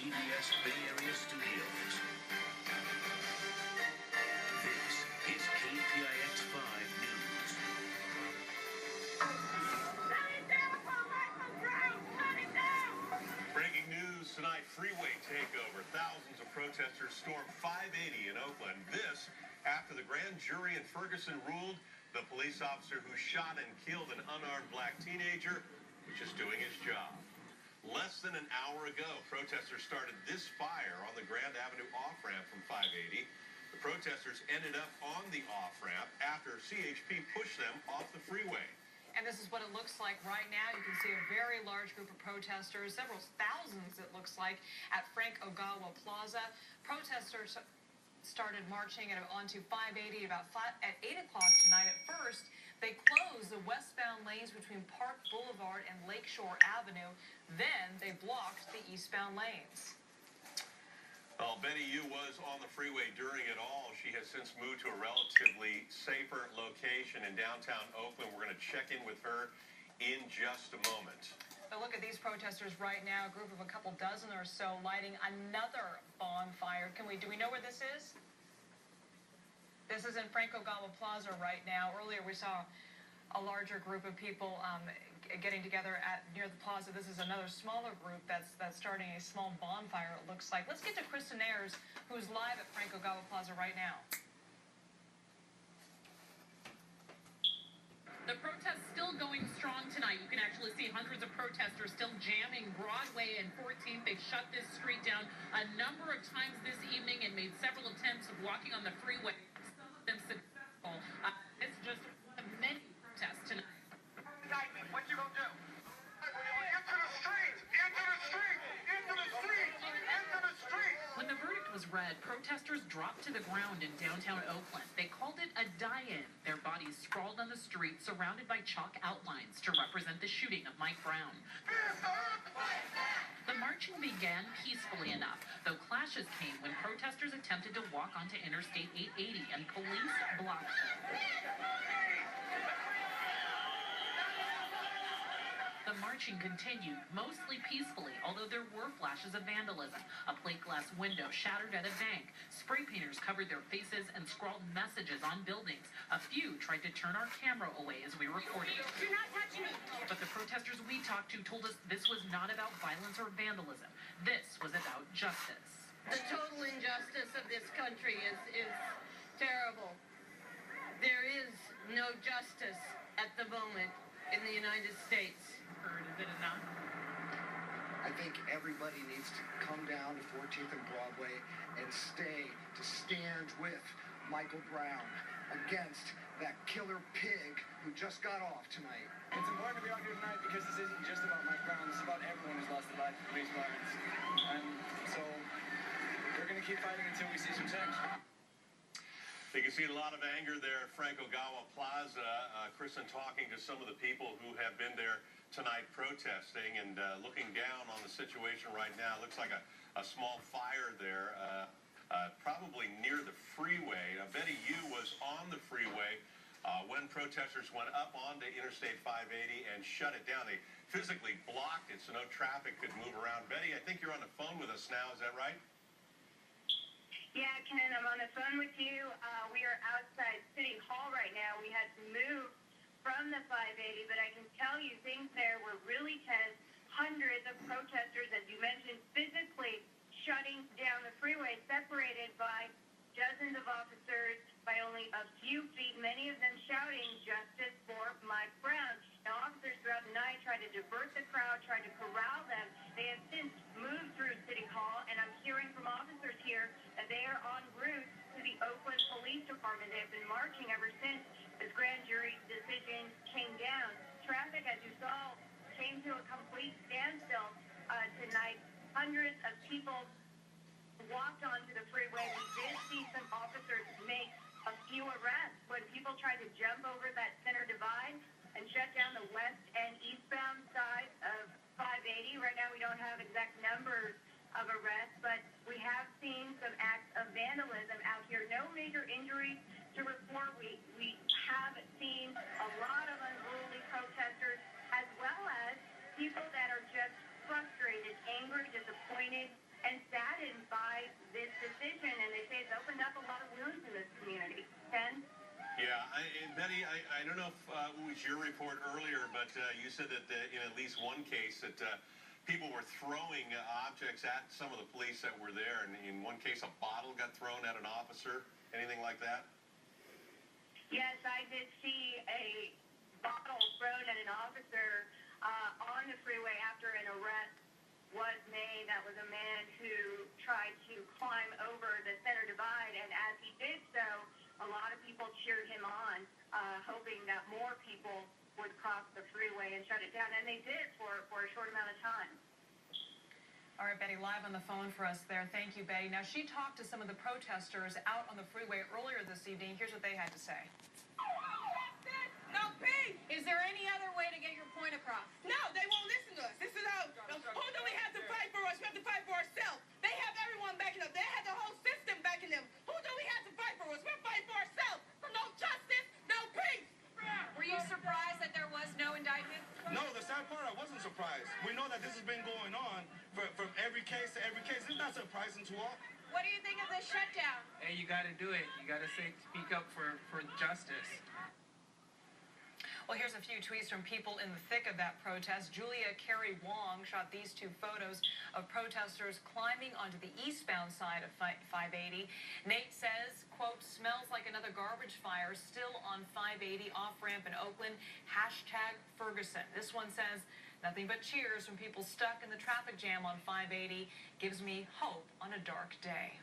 CBS Bay Area studios. This is KPIX 5 News. Breaking news tonight, freeway takeover. Thousands of protesters stormed 580 in Oakland. This after the grand jury in Ferguson ruled the police officer who shot and killed an unarmed black teenager was just doing his job. Less than an hour ago, protesters started this fire on the Grand Avenue off-ramp from 580. The protesters ended up on the off-ramp after CHP pushed them off the freeway. And this is what it looks like right now. You can see a very large group of protesters, several thousands it looks like, at Frank Ogawa Plaza. Protesters started marching onto 580 at 8 o'clock tonight. At first, they closed the westbound lanes between Park Boulevard and Lakeshore Avenue. Then they blocked the eastbound lanes. Well, Betty Yu was on the freeway during it all. She has since moved to a relatively safer location in downtown Oakland. We're going to check in with her in just a moment. But look at these protesters right now, a group of a couple dozen or so lighting another bonfire. Do we know where this is? This is in Frank Ogawa Plaza right now. Earlier we saw a larger group of people getting together near the plaza. This is another smaller group that's starting a small bonfire, it looks like. Let's get to Kristen Ayers, who's live at Frank Ogawa Plaza right now. The protest still going strong tonight. You can actually see hundreds of protesters still jamming Broadway and 14th. They've shut this street down a number of times this evening and made several attempts of walking on the freeway. Some of them successful. It's just one of many protests tonight. What you gonna do? Into the street! Into the street! Into the street! Into the street! When the verdict was read, protesters dropped to the ground in downtown Oakland. They called it a die-in. Their bodies sprawled on the street, surrounded by chalk outlines to represent the shooting of Mike Brown. The marching began peacefully enough, though clashes came when protesters attempted to walk onto Interstate 880 and police blocked them. The marching continued, mostly peacefully, although there were flashes of vandalism. A plate glass window shattered at a bank. Spray painters covered their faces and scrawled messages on buildings. A few tried to turn our camera away as we recorded. You're not touching me! But the protesters we talked to told us this was not about violence or vandalism. This was about justice. The total injustice of this country is terrible. There is no justice at the moment in the United States. Is it enough? I think everybody needs to come down to 14th and Broadway and stand with Michael Brown against that killer pig who just got off tonight. It's important to be out here tonight because this isn't just about Mike Brown, this is about everyone who's lost their life in police violence. And so we're going to keep fighting until we see some change. You can see a lot of anger there at Frank Ogawa Plaza. Kristen talking to some of the people who have been there tonight protesting and looking down on the situation right now. It looks like a small fire there, probably near the freeway. Betty Yu was on the freeway when protesters went up onto Interstate 580 and shut it down. They physically blocked it so no traffic could move around. Betty, I think you're on the phone with us now. Is that right? Yeah, Ken, I'm on the phone with you. We are outside City Hall right now. We had to move from the 580, but I can tell you things there were really tense. Hundreds of protesters, as you mentioned, physically shutting down the freeway, separated by dozens of officers by only a few feet, many of them shouting justice for Mike Brown. Now, officers throughout the night tried to divert the crowd, tried to corral them. They have since moved through City Hall, and I'm hearing from officers here that they are en route to the Oakland Police Department. They have been marching ever since this grand jury decision came down. Traffic, as you saw, came to a complete standstill tonight. Hundreds of people walked onto the freeway. We did see some officers make a few arrests when people tried to jump over that center divide and shut down the west and eastbound side of 580. Right now we don't have exact numbers of arrests, but we have seen some acts of vandalism out here. No major injuries to report. We have seen a lot of unruly protesters, as well as people that are just frustrated, angry, disappointed, and Betty, I don't know if it was your report earlier, but you said that in at least one case that people were throwing objects at some of the police that were there, and in one case a bottle got thrown at an officer. Anything like that? Yes, I did see a bottle thrown at an officer on the freeway after an arrest was made. That was a man who tried to climb over the center divide, and as he did so, a lot of people cheered him on, hoping that more people would cross the freeway and shut it down, and they did for a short amount of time. All right, Betty, live on the phone for us there. Thank you, Betty. Now, she talked to some of the protesters out on the freeway earlier this evening. Here's what they had to say. No peace. Is there any other way to get your point across? No, they won't listen to us. This is our. Who do we have to fight for us? We have to fight for ourselves. They have everyone backing up. They have the whole system backing them. Who do we have to fight for us? We're fighting for ourselves. No justice, no peace. Were you surprised that there was no indictment? No, the sad part, I wasn't surprised. We know that this has been going on from every case to every case. It's not surprising to all. What do you think of this shutdown? Hey, you got to do it. You got to speak up for justice. Well, here's a few tweets from people in the thick of that protest. Julia Carey Wong shot these two photos of protesters climbing onto the eastbound side of 580. Nate says, quote, smells like another garbage fire still on 580 off-ramp in Oakland. Hashtag Ferguson. This one says, nothing but cheers from people stuck in the traffic jam on 580. Gives me hope on a dark day.